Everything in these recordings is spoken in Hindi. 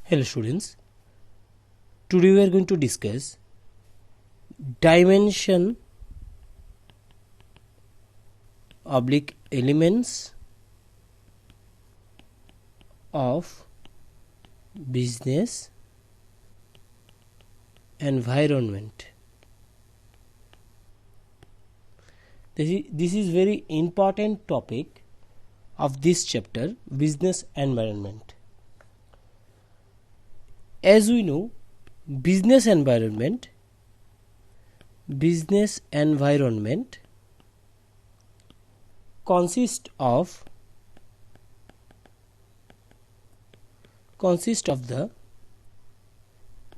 Hello students, today we are going to discuss dimension oblique elements of business environment. This is very important topic of this chapter, business environment. As we know, business environment consists of the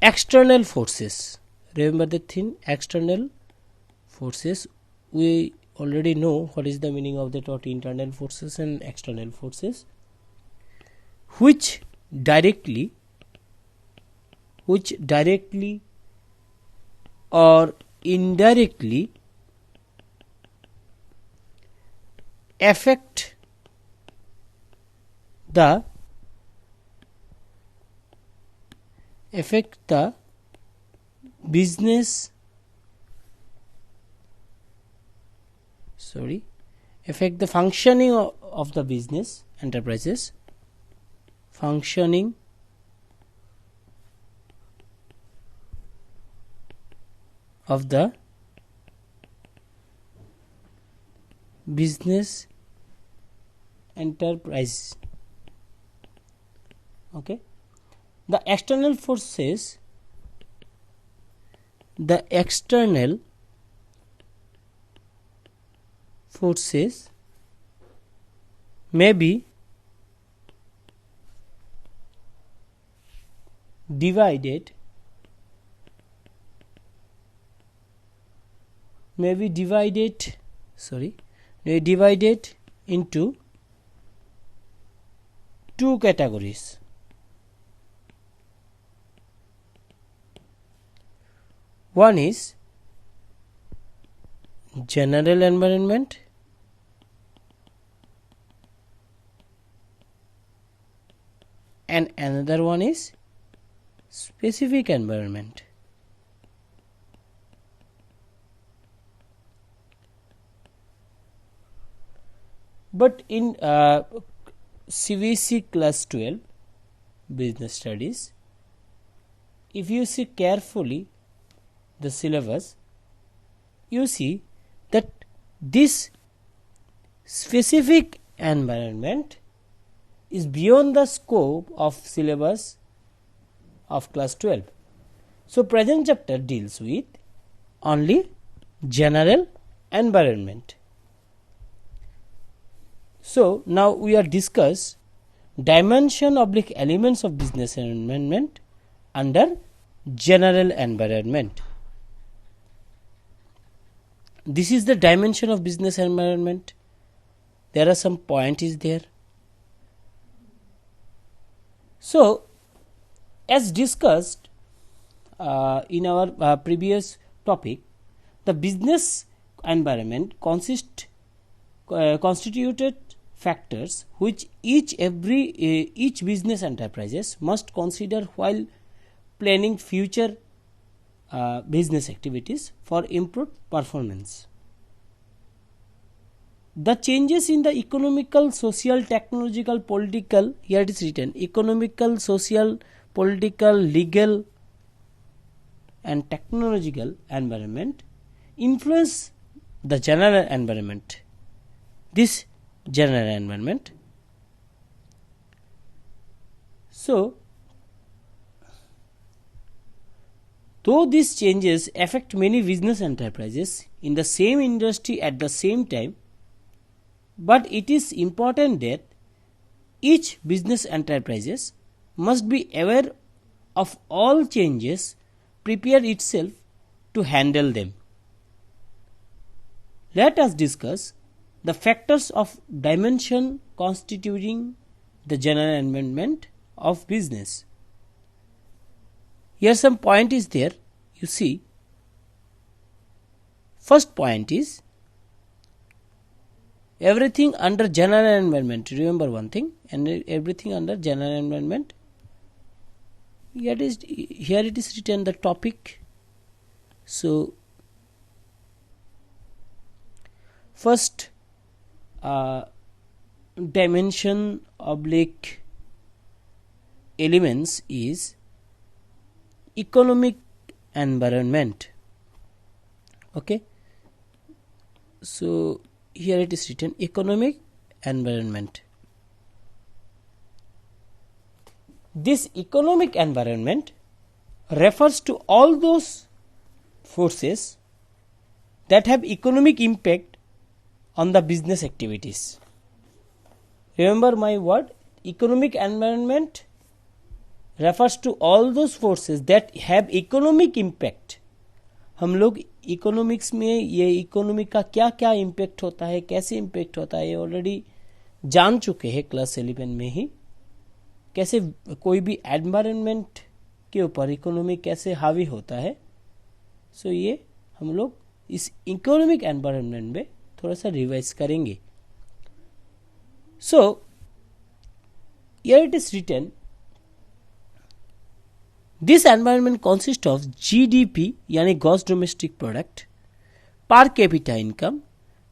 external forces. Remember the thing, external forces. We already know what is the meaning of that, what internal forces and external forces, which directly or indirectly affect the business affect the functioning of the business enterprises, functioning of the business enterprise. Okay, the external forces may be divided into two categories. One is general environment and another one is specific environment. But in CVC class 12 business studies, if you see carefully the syllabus, you see that this specific environment is beyond the scope of syllabus of class 12. So present chapter deals with only general environment. So now we are discuss dimension oblique elements of business environment under general environment. This is the dimension of business environment. There are some points there. So as discussed in our previous topic, the business environment constituted factors which each business enterprises must consider while planning future business activities for improved performance. The changes in the economical, social, technological, political, here it is written economical, social, political, legal and technological environment influence the general environment. This general environment. So though these changes affect many business enterprises in the same industry at the same time, but it is important that each business enterprises must be aware of all changes, prepare itself to handle them. Let us discuss the factors of dimension constituting the general environment of business. Here some point is there. You see, first point is everything under general environment. Remember one thing, and everything under general environment here it is written the topic. So first dimension oblique elements is economic environment. Okay, so here it is written economic environment. This economic environment refers to all those forces that have economic impact on the business activities. Remember my word, economic environment refers to all those forces that have economic impact. हम लोग इकोनॉमिक्स में ये इकोनॉमिक का क्या क्या इम्पैक्ट होता है, कैसे इम्पैक्ट होता है, ये ऑलरेडी जान चुके हैं क्लास 11 में ही. कैसे कोई भी एनवायरनमेंट के ऊपर इकोनॉमी कैसे हावी होता है. सो ये हम लोग इस इकोनॉमिक एनवायरनमेंट में थोड़ा सा रिवाइज करेंगे. So here it is written this environment consist of GDP यानी gross domestic product, per capita income,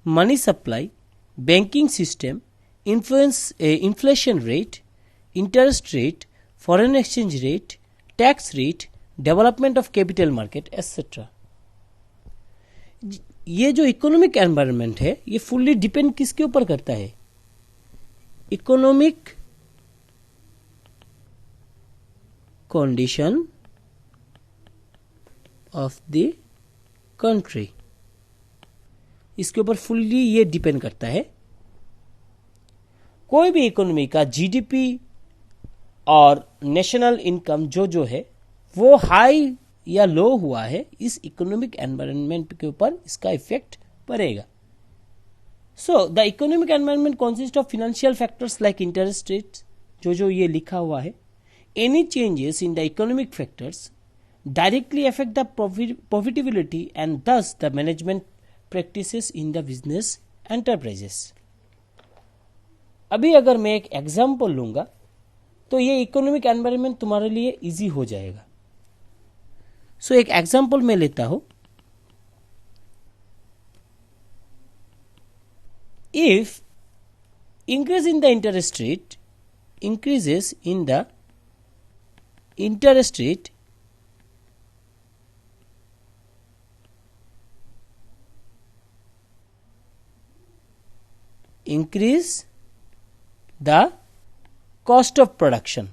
money supply, banking system, inflation rate, interest rate, foreign exchange rate, tax rate, development of capital market etcetera. ये जो इकोनॉमिक एनवायरनमेंट है ये फुल्ली डिपेंड किसके ऊपर करता है, economic condition of the country. इसके ऊपर फुल्ली ये डिपेंड करता है. कोई भी इकोनॉमी का जीडीपी और नेशनल इनकम जो है वो हाई या लो हुआ है, इस इकोनॉमिक एनवायरनमेंट के ऊपर इसका इफेक्ट पड़ेगा. So the economic environment consist of financial factors like interest rate, जो ये लिखा हुआ है. Any changes in the economic factors directly affect the profitability and thus the management practices in the business enterprises. अभी अगर मैं एक एग्जांपल लूंगा तो ये इकोनॉमिक एनवायरनमेंट तुम्हारे लिए इजी हो जाएगा. सो एक एग्जांपल मैं लेता हूं. If increase in the interest rate increases in the interest rate increase the cost of production.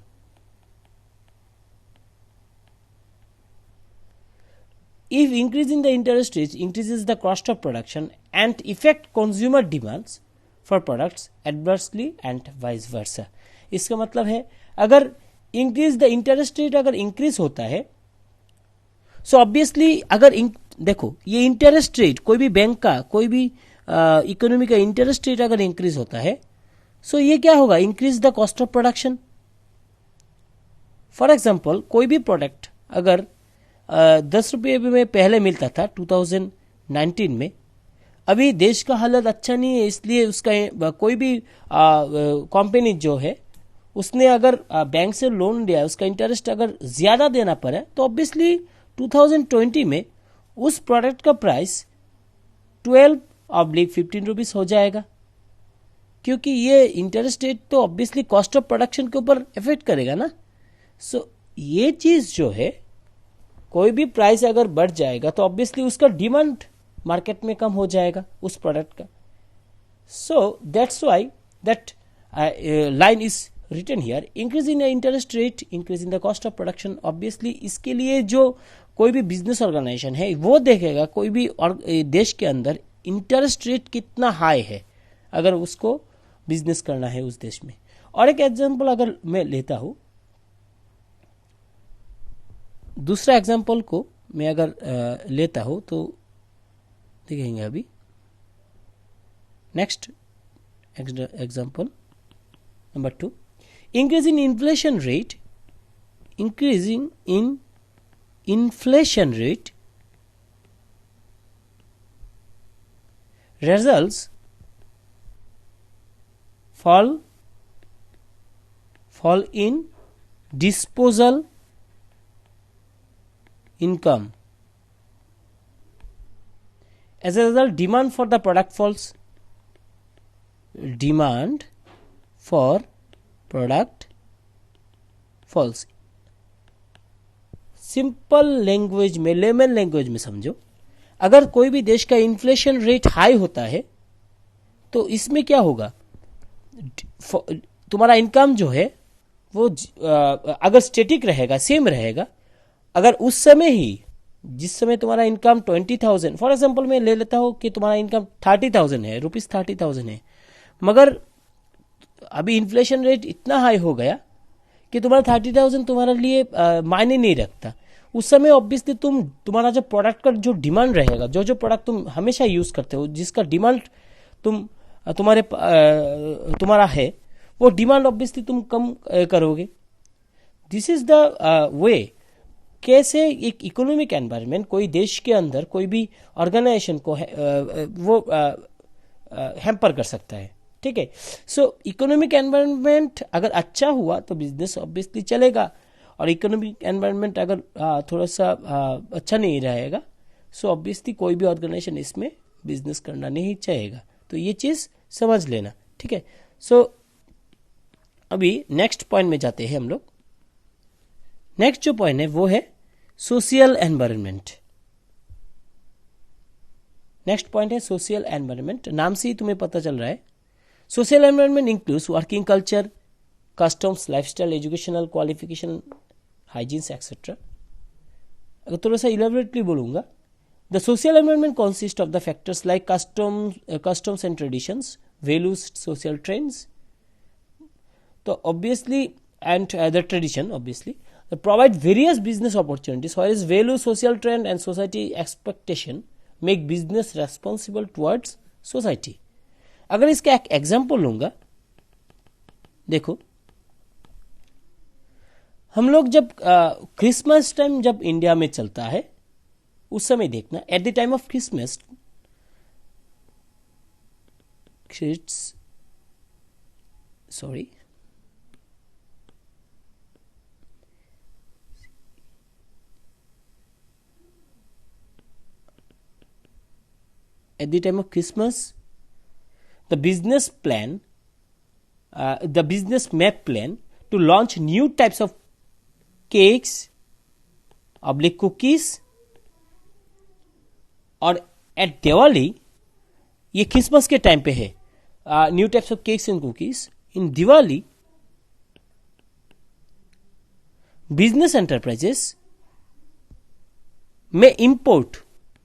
If increase in the interest rate increases the cost of production and affect consumer demands for products adversely and vice versa. इसका मतलब है अगर इंक्रीज द इंटरेस्ट रेट अगर इंक्रीज होता है सो ऑब्वियसली अगर देखो ये इंटरेस्ट रेट कोई भी बैंक का कोई भी इकोनॉमी का इंटरेस्ट रेट अगर इंक्रीज होता है सो ये क्या होगा, increase the cost of production. For example कोई भी प्रोडक्ट अगर 10 रुपये में पहले मिलता था 2019 में, अभी देश का हालत अच्छा नहीं है इसलिए उसका कोई भी कंपनी जो है उसने अगर बैंक से लोन लिया, उसका इंटरेस्ट अगर ज्यादा देना पड़े तो ऑब्वियसली 2020 में उस प्रोडक्ट का प्राइस 12/15 रुपीज हो जाएगा, क्योंकि ये इंटरेस्ट रेट तो ऑब्वियसली कॉस्ट ऑफ प्रोडक्शन के ऊपर इफेक्ट करेगा ना. सो ये चीज जो है कोई भी प्राइस अगर बढ़ जाएगा तो ऑब्वियसली उसका डिमांड मार्केट में कम हो जाएगा उस प्रोडक्ट का. So that's why that line is written here, increase in interest rate increase in the cost of production. Obviously इसके लिए जो कोई भी बिजनेस ऑर्गेनाइजेशन है वो देखेगा कोई भी देश के अंदर इंटरेस्ट रेट कितना हाई है अगर उसको बिजनेस करना है उस देश में. और एक एग्जांपल अगर मैं लेता हूं, दूसरा एग्जांपल को मैं अगर लेता हूं तो देखेंगे अभी. Next example number 2, increase in inflation rate, increasing in inflation rate results fall in disposal income. As a result, demand for the product falls. Demand for product falls. Simple language में, लेमन लैंग्वेज में समझो, अगर कोई भी देश का इन्फ्लेशन रेट हाई होता है तो इसमें क्या होगा, तुम्हारा इनकम जो है वो अगर स्टेटिक रहेगा, सेम रहेगा, अगर उस समय ही जिस समय तुम्हारा इनकम 20,000, फॉर एग्जांपल मैं ले लेता हूँ कि तुम्हारा इनकम 30,000 है, रुपीज 30,000 है, मगर अभी इन्फ्लेशन रेट इतना हाई हो गया कि तुम्हारा 30,000 तुम्हारे लिए मायने नहीं रखता। उस समय ऑब्वियसली तुम्हारा जो प्रोडक्ट का जो डिमांड रहेगा, जो प्रोडक्ट तुम हमेशा यूज करते हो, जिसका डिमांड तुम्हारा है, वो डिमांड ऑब्वियसली तुम कम करोगे। दिस इज द वे कैसे एक इकोनॉमिक एनवायरनमेंट कोई देश के अंदर कोई भी ऑर्गेनाइजेशन को वो हैम्पर कर सकता है। ठीक है, सो इकोनॉमिक एनवायरनमेंट अगर अच्छा हुआ तो बिजनेस ऑब्वियसली चलेगा, और इकोनॉमिक एनवायरनमेंट अगर थोड़ा सा अच्छा नहीं रहेगा, सो ऑब्वियसली कोई भी ऑर्गेनाइजेशन इसमें बिजनेस करना नहीं चाहेगा। तो ये चीज समझ लेना। ठीक है, सो अभी नेक्स्ट पॉइंट में जाते हैं हम लोग। नेक्स्ट जो पॉइंट है वो है सोशल एनवायरनमेंट। नेक्स्ट पॉइंट है सोशल एनवायरनमेंट। नाम से ही तुम्हें पता चल रहा है, social environment includes working culture, customs, lifestyle, educational qualification, hygienes etcetera. अगर थोड़ा सा इलेबोरेटली बोलूंगा, the social environment consist of the factors like customs and traditions, values, social trends. So obviously, and the tradition obviously provide various business opportunities, whereas value, social trend and society expectation make business responsible towards society. अगर इसका एक एग्जाम्पल लूंगा, देखो हम लोग जब क्रिसमस टाइम जब इंडिया में चलता है, उस समय देखना, at the time of Christmas sorry at the time of Christmas, the business map plan to launch new types of cakes, cookies, और at Diwali, ये क्रिसमस के टाइम पे है, new types of cakes and cookies. इन दिवाली बिजनेस एंटरप्राइजेस में import,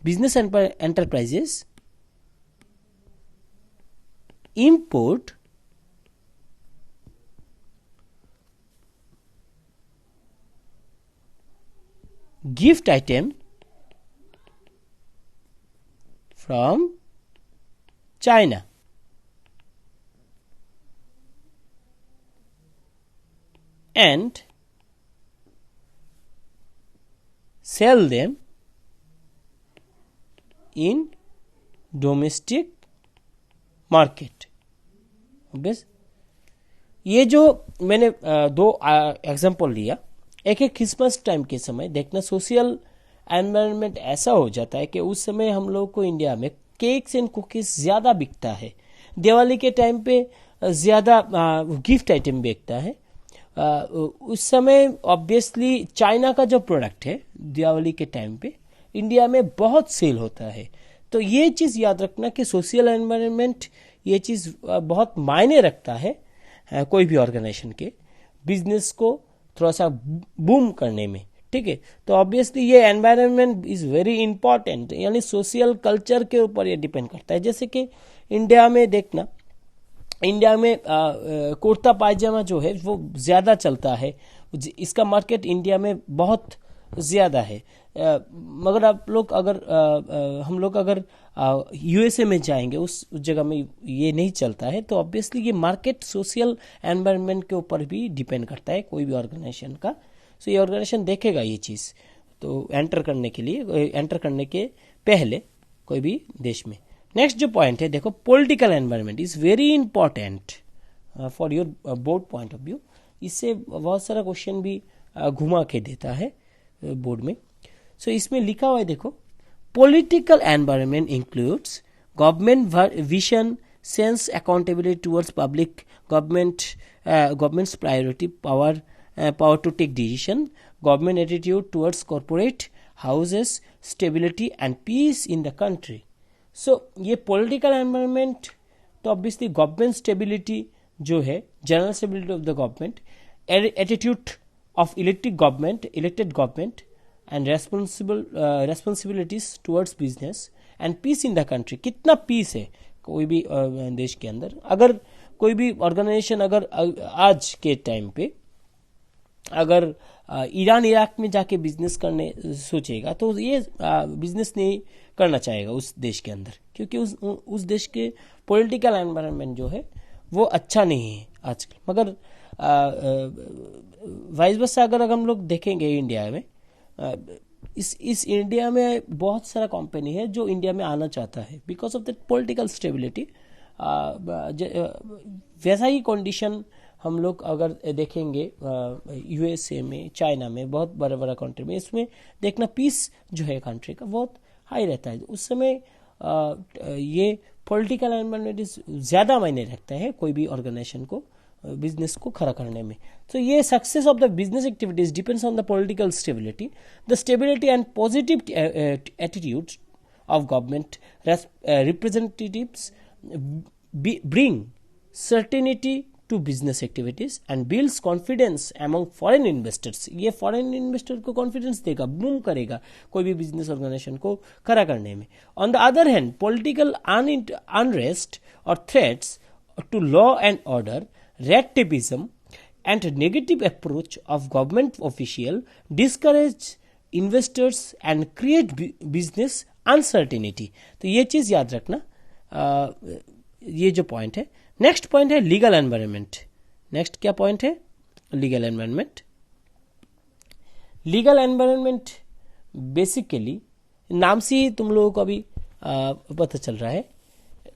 business enterprises import gift item from China and sell them in domestic market. बस ये जो मैंने दो एग्जांपल लिया, एक है क्रिसमस टाइम के समय, देखना सोशल एनवायरनमेंट ऐसा हो जाता है कि उस समय हम लोग को इंडिया में केक्स एंड कुकीज ज्यादा बिकता है, दिवाली के टाइम पे ज्यादा गिफ्ट आइटम बिकता है। उस समय ऑब्वियसली चाइना का जो प्रोडक्ट है दिवाली के टाइम पे इंडिया में बहुत सेल होता है। तो ये चीज याद रखना कि सोशल एनवायरनमेंट ये चीज बहुत मायने रखता है कोई भी ऑर्गेनाइजेशन के बिजनेस को थोड़ा सा बूम करने में। ठीक है, तो ऑब्वियसली ये एनवायरनमेंट इज वेरी इंपॉर्टेंट, यानी सोशल कल्चर के ऊपर ये डिपेंड करता है। जैसे कि इंडिया में देखना, इंडिया में कुर्ता पायजामा जो है वो ज्यादा चलता है, इसका मार्केट इंडिया में बहुत ज्यादा है। मगर आप लोग अगर हम लोग अगर यूएसए में जाएंगे, उस जगह में ये नहीं चलता है। तो ऑब्वियसली ये मार्केट सोशल एनवायरनमेंट के ऊपर भी डिपेंड करता है कोई भी ऑर्गेनाइजेशन का। सो ये ऑर्गेनाइजेशन देखेगा ये चीज, तो एंटर करने के लिए, एंटर करने के पहले कोई भी देश में। नेक्स्ट जो पॉइंट है देखो, political environment is very important for your board point of view. इससे बहुत सारा क्वेश्चन भी घुमा के देता है बोर्ड में। सो इसमें लिखा हुआ है, देखो, political environment includes government vision, sense accountability towards public government's priority power to take decision, government attitude towards corporate houses, stability and peace in the country. So ये political environment तो obviously government stability जो है, general stability of the government, attitude of elected government and responsibilities towards business and peace in the country. कितना peace है कोई भी देश के अंदर. अगर कोई भी ऑर्गेनाइजेशन अगर आज के टाइम पे अगर ईरान इराक में जाके बिजनेस करने सोचेगा तो ये बिजनेस नहीं करना चाहेगा उस देश के अंदर, क्योंकि उस देश के पॉलिटिकल एनवायरनमेंट जो है वो अच्छा नहीं है आजकल. मगर वाइस वर्सा अगर हम लोग देखेंगे इंडिया में, इस इंडिया में बहुत सारा कंपनी है जो इंडिया में आना चाहता है because of the political stability. वैसा ही कंडीशन हम लोग अगर देखेंगे यूएसए में, चाइना में, बहुत बड़ा बड़ा कंट्री में, इसमें देखना पीस जो है कंट्री का बहुत हाई रहता है. उस समय ये पॉलिटिकल एनवायरनमेंट ज़्यादा मायने रखता है कोई भी ऑर्गेनाइजेशन को बिजनेस को खड़ा करने में. तो ये success of the business activities depends on the political stability, the stability and positive attitude of government representatives bring certainty to business activities and builds confidence among foreign investors. ये फॉरेन इन्वेस्टर को कॉन्फिडेंस देगा, बूम करेगा कोई भी बिजनेस ऑर्गेनाइजेशन को खड़ा करने में. On the other hand political unrest और threats to law and order, red tapeism and negative approach of government official discourage investors and create business uncertainty. तो ये चीज याद रखना. ये जो पॉइंट है. नेक्स्ट पॉइंट है लीगल एनवायरनमेंट. नेक्स्ट क्या पॉइंट है? Legal environment. Legal environment basically नाम से ही तुम लोगों को अभी पता चल रहा है.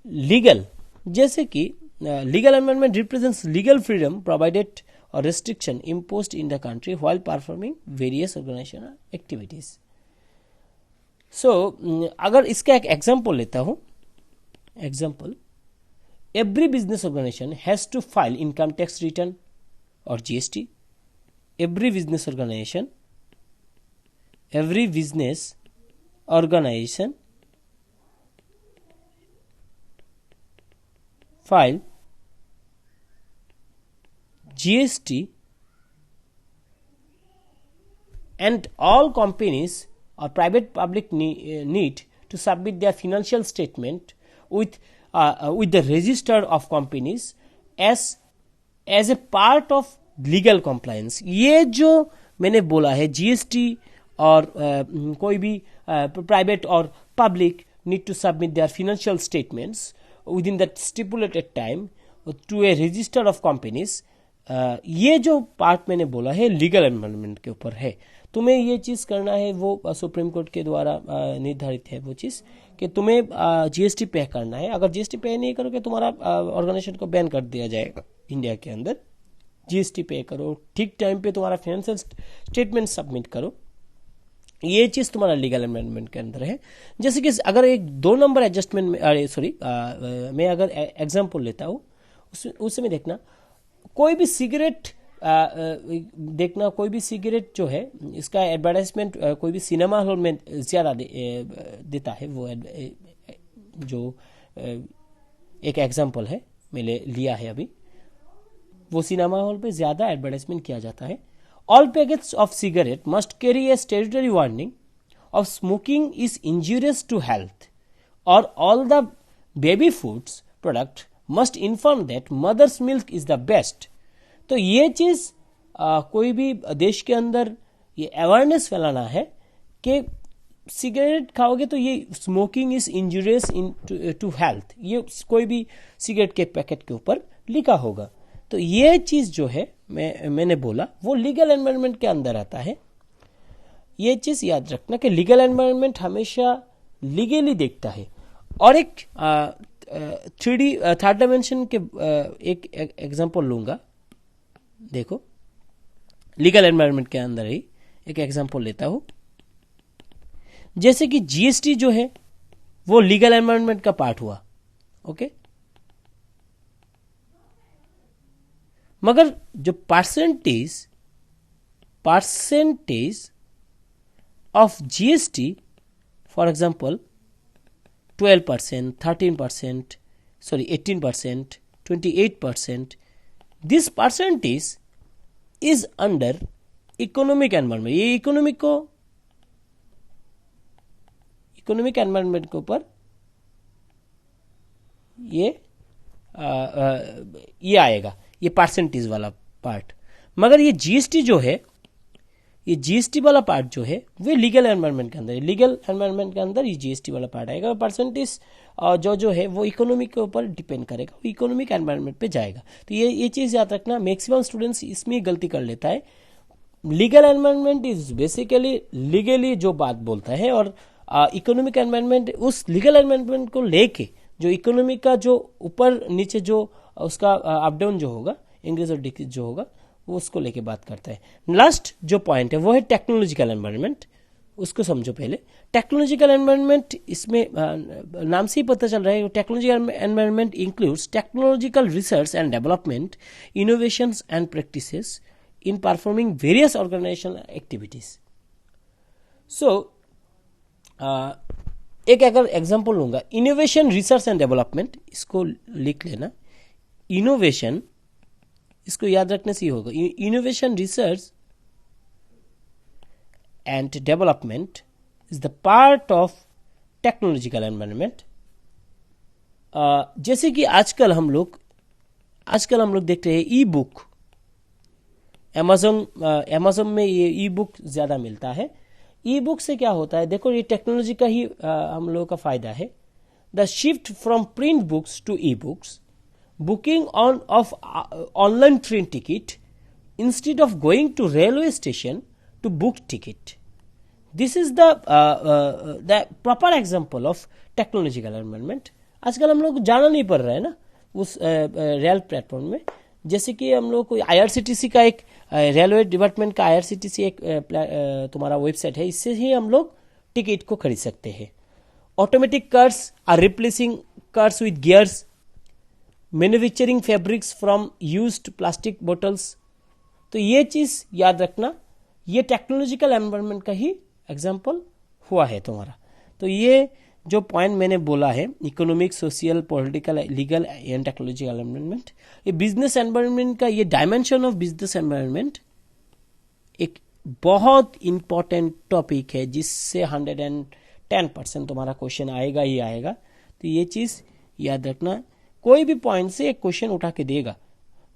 लीगल, जैसे कि legal environment represents legal freedom provided or restriction imposed in the country while performing various organizational activities. So अगर इसका एक एग्जाम्पल लेता हूँ, example, every business organization has to file income tax return or GST. Every business organization file GST, and all companies or private public need to submit their financial statement with the register of companies as a part of legal compliance. ये जो मैंने बोला है GST और कोई भी private और public need to submit their financial statements within that stipulated time to a register of companies. ये जो पार्ट मैंने बोला है लीगल एनवायरनमेंट के ऊपर है. तुम्हें ये चीज़ करना है, वो सुप्रीम कोर्ट के द्वारा निर्धारित है वो चीज़ कि तुम्हें जीएसटी पे करना है. अगर जीएसटी पे नहीं करोगे तुम्हारा ऑर्गेनाइजेशन को बैन कर दिया जाएगा इंडिया के अंदर. जीएसटी पे करो, ठीक टाइम पे तुम्हारा फाइनेंशियल स्टेटमेंट सबमिट करो. ये चीज़ तुम्हारा लीगल एनवायरनमेंट के अंदर है. जैसे कि अगर एक 2 नंबर एडजस्टमेंट में, मैं अगर एग्जाम्पल लेता हूँ, उसमें देखना कोई भी सिगरेट कोई भी सिगरेट जो है इसका एडवर्टाइजमेंट कोई भी सिनेमा हॉल में ज़्यादा देता है. वो जो एक एग्जाम्पल है मैंने लिया है अभी, वो सिनेमा हॉल पे ज़्यादा एडवर्टाइजमेंट किया जाता है. All packets of cigarette must carry a statutory warning of smoking is injurious to health, or all the baby foods product must inform that mother's milk is the best. तो ये चीज़ कोई भी देश के अंदर ये अवेयरनेस फैलाना है कि सिगरेट खाओगे तो ये smoking is injurious in to health. ये कोई भी सिगरेट के पैकेट के ऊपर लिखा होगा. तो ये चीज़ जो है मैंने बोला वो लीगल एनवायरनमेंट के अंदर आता है. ये चीज़ याद रखना कि लीगल एनवायरनमेंट हमेशा लीगली देखता है. और एक थर्ड डायमेंशन के एक एग्जांपल लूँगा. देखो लीगल एनवायरनमेंट के अंदर ही एक एग्जांपल लेता हूँ. जैसे कि जीएसटी जो है वो लीगल एनवायरनमेंट का पार्ट हुआ, ओके। मगर जो percentage of GST, for example 12%, 13%, 18%, 28%, this percentage is under economic environment. ये इकोनॉमिक एनवायरनमेंट के ऊपर ये आएगा, ये परसेंटेज वाला पार्ट। मगर ये जीएसटी जो है, ये जीएसटी वाला पार्ट जो है वो लीगल एनवायरनमेंट के अंदर है। लीगल एनवायरनमेंट के अंदर ये जीएसटी वाला पार्ट आएगा। परसेंटेज जो है वो इकोनॉमिक के ऊपर डिपेंड करेगा, वो इकोनॉमिक एनवायरनमेंट पे जाएगा। तो ये चीज़ याद रखना, मैक्सिमम स्टूडेंट्स इसमें गलती कर लेता है। Legal environment is basically legally जो बात बोलता है, और इकोनॉमिक एनवायरनमेंट उस लीगल एनवायरनमेंट को लेके जो इकोनॉमी का जो ऊपर नीचे जो उसका अप डाउन जो होगा, इंक्रीज और डिक्रीज जो होगा, वो उसको लेके बात करता है। लास्ट जो पॉइंट है वो है टेक्नोलॉजिकल एनवायरनमेंट। उसको समझो पहले। टेक्नोलॉजिकल एनवायरनमेंट, इसमें नाम से ही पता चल रहा है, technological environment includes technological research and development, innovations and practices in performing various organisational activities. So एक अगर एग्जांपल लूंगा, इनोवेशन, रिसर्च एंड डेवलपमेंट, इसको लिख लेना। इनोवेशन, इसको याद रखने से ही होगा। Innovation, research and development is the part of technological environment. जैसे कि आजकल हम लोग देख रहे हैं ई बुक, अमेज़न में ये ई बुक ज़्यादा मिलता है। ई बुक से क्या होता है, देखो ये टेक्नोलॉजी का ही हम लोगों का फायदा है। The shift from print books to e books, booking of online train ticket instead of going to railway station to book ticket. This is the proper example of technological environment. आजकल हम लोग जाना नहीं पड़ रहा है ना उस रेल प्लेटफॉर्म में। जैसे कि हम लोग को आईआरसीटीसी का एक रेलवे डिपार्टमेंट का आईआरसीटीसी एक तुम्हारा वेबसाइट है, इससे ही हम लोग टिकट को खरीद सकते हैं। Automatic cars are replacing cars with gears, manufacturing fabrics from used plastic bottles. तो ये चीज़ याद रखना, ये टेक्नोलॉजिकल एनवायरनमेंट का ही एग्जाम्पल हुआ है तुम्हारा। तो ये जो पॉइंट मैंने बोला है, economic, social, political, legal and technological environment, ये बिजनेस एनवायरनमेंट का, ये डायमेंशन ऑफ बिजनेस एनवायरनमेंट एक बहुत इंपॉर्टेंट टॉपिक है, जिससे 110% तुम्हारा क्वेश्चन आएगा ही आएगा। तो ये चीज़ याद रखना, कोई भी पॉइंट से एक क्वेश्चन उठा के देगा,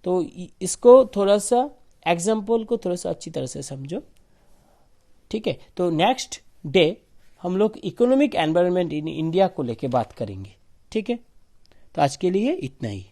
तो इसको थोड़ा सा एग्जाम्पल को थोड़ा सा अच्छी तरह से समझो, ठीक है। तो नेक्स्ट डे हम लोग इकोनॉमिक एनवायरनमेंट इन इंडिया को लेके बात करेंगे, ठीक है। तो आज के लिए इतना ही।